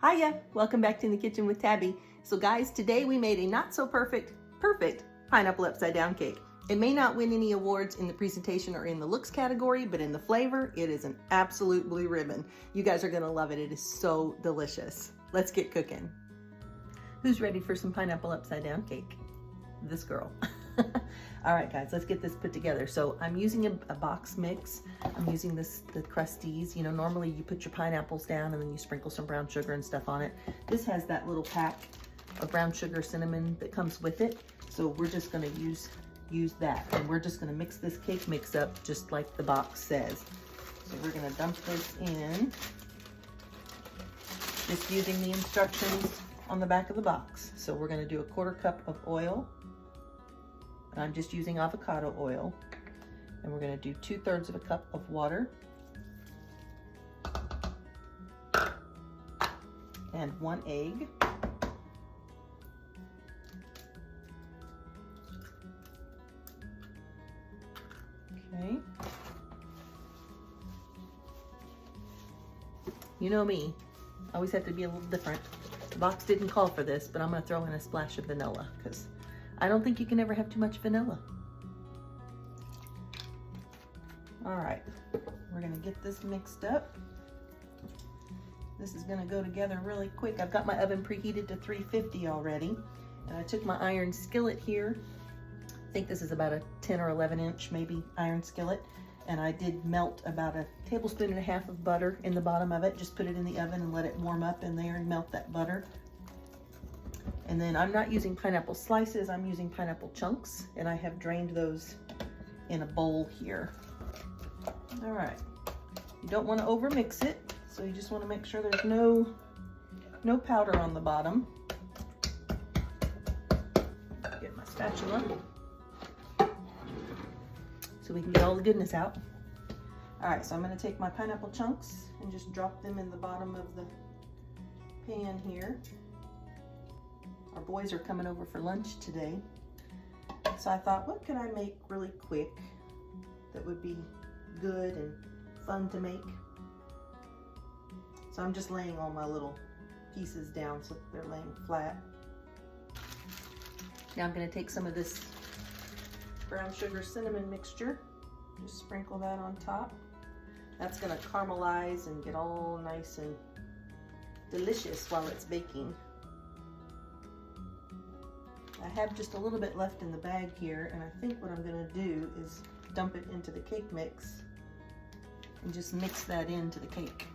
Hiya, welcome back to In the Kitchen with Tabby. So guys, today we made a not so perfect pineapple upside down cake. It may not win any awards in the presentation or in the looks category, but in the flavor, it is an absolute blue ribbon. You guys are gonna love it. It is so delicious. Let's get cooking. Who's ready for some pineapple upside down cake? This girl. All right, guys, let's get this put together. So I'm using a box mix. I'm using the Crusties. You know, normally you put your pineapples down and then you sprinkle some brown sugar and stuff on it. This has that little pack of brown sugar cinnamon that comes with it. So we're just gonna use that. And we're just gonna mix this cake mix up just like the box says. So we're gonna dump this in, just using the instructions on the back of the box. So we're gonna do a 1/4 cup of oil. I'm just using avocado oil, and we're going to do 2/3 of a cup of water and 1 egg. Okay. You know me, I always have to be a little different. The box didn't call for this, but I'm going to throw in a splash of vanilla because I don't think you can ever have too much vanilla. All right, we're gonna get this mixed up. This is gonna go together really quick. I've got my oven preheated to 350 already, and I took my iron skillet here. I think this is about a 10 or 11 inch maybe iron skillet, and I did melt about 1.5 tablespoons of butter in the bottom of it. Just put it in the oven and let it warm up in there and melt that butter. And then I'm not using pineapple slices, I'm using pineapple chunks, and I have drained those in a bowl here. All right, you don't want to over mix it, so you just want to make sure there's no powder on the bottom. Get my spatula so we can get all the goodness out. All right, so I'm going to take my pineapple chunks and just drop them in the bottom of the pan here. Our boys are coming over for lunch today. So I thought, what could I make really quick that would be good and fun to make? So I'm just laying all my little pieces down so they're laying flat. Now I'm gonna take some of this brown sugar cinnamon mixture, just sprinkle that on top. That's gonna caramelize and get all nice and delicious while it's baking. I have just a little bit left in the bag here, and I think what I'm gonna do is dump it into the cake mix and just mix that into the cake.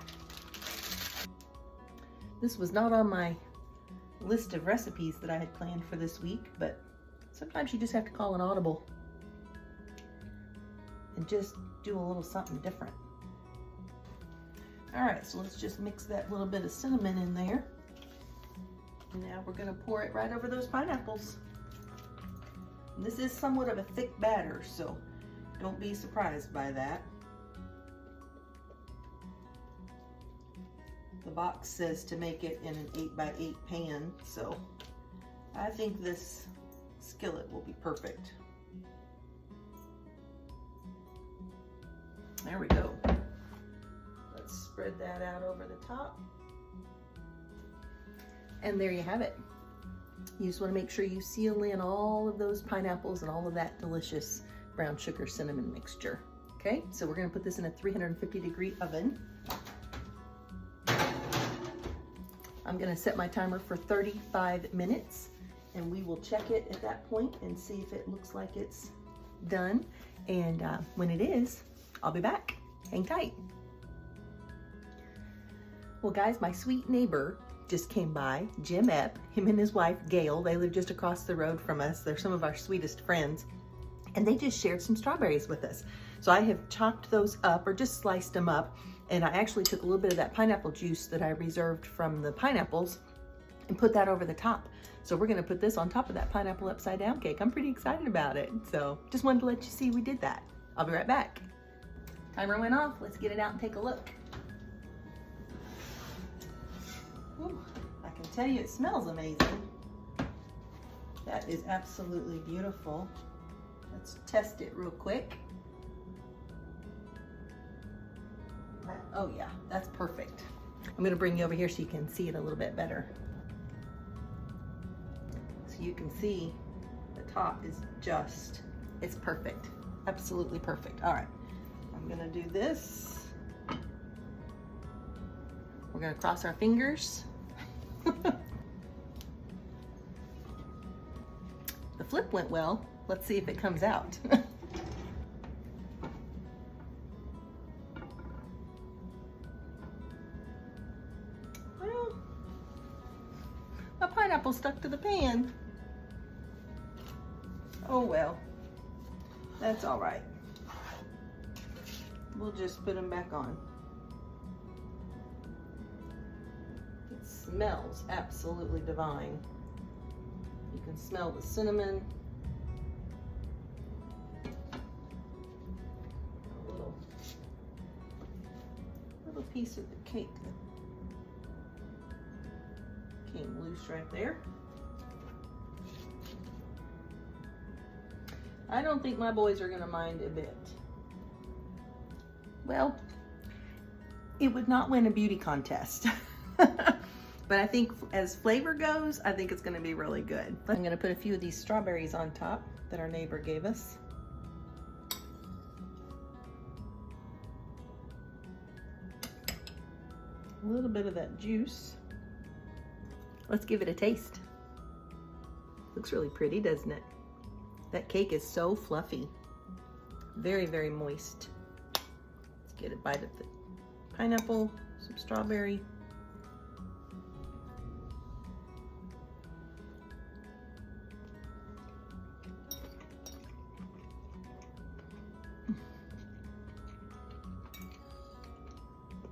This was not on my list of recipes that I had planned for this week, but sometimes you just have to call an audible and just do a little something different. All right, so let's just mix that little bit of cinnamon in there. And now we're gonna pour it right over those pineapples. And this is somewhat of a thick batter, so don't be surprised by that. The box says to make it in an 8x8 pan, so I think this skillet will be perfect. There we go. Let's spread that out over the top. And there you have it. You just want to make sure you seal in all of those pineapples and all of that delicious brown sugar cinnamon mixture. Okay, so we're going to put this in a 350-degree oven. I'm going to set my timer for 35 minutes, and we will check it at that point and see if it looks like it's done. And when it is, I'll be back. Hang tight. Well, guys, my sweet neighbor just came by, Jim Epp, him and his wife, Gail. They live just across the road from us. They're some of our sweetest friends. And they just shared some strawberries with us. So I have chopped those up or just sliced them up. And I actually took a little bit of that pineapple juice that I reserved from the pineapples and put that over the top. So we're gonna put this on top of that pineapple upside down cake. I'm pretty excited about it. So just wanted to let you see we did that. I'll be right back. Timer went off. Let's get it out and take a look. Ooh, I can tell you it smells amazing. That is absolutely beautiful. Let's test it real quick. Oh yeah, that's perfect. I'm gonna bring you over here so you can see it a little bit better. So you can see the top is just, it's perfect. Absolutely perfect. All right, I'm gonna do this. We're gonna cross our fingers. The flip went well. Let's see if it comes out. Well, my pineapple stuck to the pan. Oh well, that's all right. We'll just put them back on. It smells absolutely divine. You can smell the cinnamon. A little piece of the cake that came loose right there. I don't think my boys are gonna mind a bit. Well, it would not win a beauty contest. But I think as flavor goes, I think it's gonna be really good. I'm gonna put a few of these strawberries on top that our neighbor gave us. A little bit of that juice. Let's give it a taste. Looks really pretty, doesn't it? That cake is so fluffy. Very, very moist. Let's get a bite of the pineapple, some strawberry.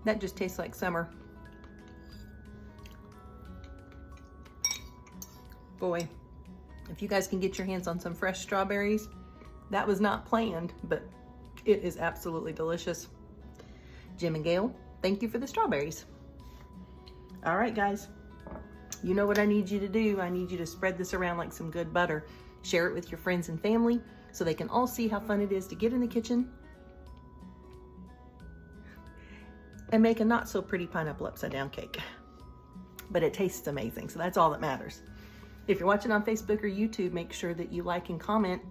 That just tastes like summer. Boy, if you guys can get your hands on some fresh strawberries, that was not planned, but it is absolutely delicious. Jim and Gail, thank you for the strawberries. All right, guys, you know what I need you to do. I need you to spread this around like some good butter. Share it with your friends and family so they can all see how fun it is to get in the kitchen and make a not so pretty pineapple upside down cake. But it tastes amazing, so that's all that matters. If you're watching on Facebook or YouTube, make sure that you like and comment.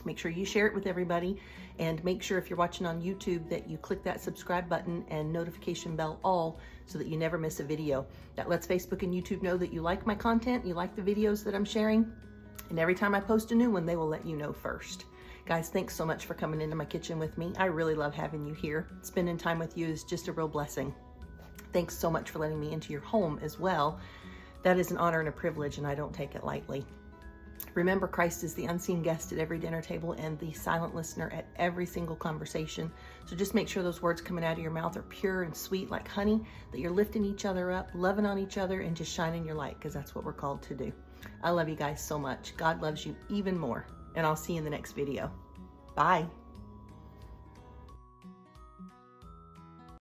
Make sure you share it with everybody, and make sure if you're watching on YouTube that you click that subscribe button and notification bell all so that you never miss a video. That lets Facebook and YouTube know that you like my content, you like the videos that I'm sharing, and every time I post a new one, they will let you know first. Guys, thanks so much for coming into my kitchen with me. I really love having you here. Spending time with you is just a real blessing. Thanks so much for letting me into your home as well. That is an honor and a privilege, and I don't take it lightly. Remember, Christ is the unseen guest at every dinner table and the silent listener at every single conversation. So just make sure those words coming out of your mouth are pure and sweet like honey, that you're lifting each other up, loving on each other, and just shining your light, because that's what we're called to do. I love you guys so much. God loves you even more, and I'll see you in the next video. Bye.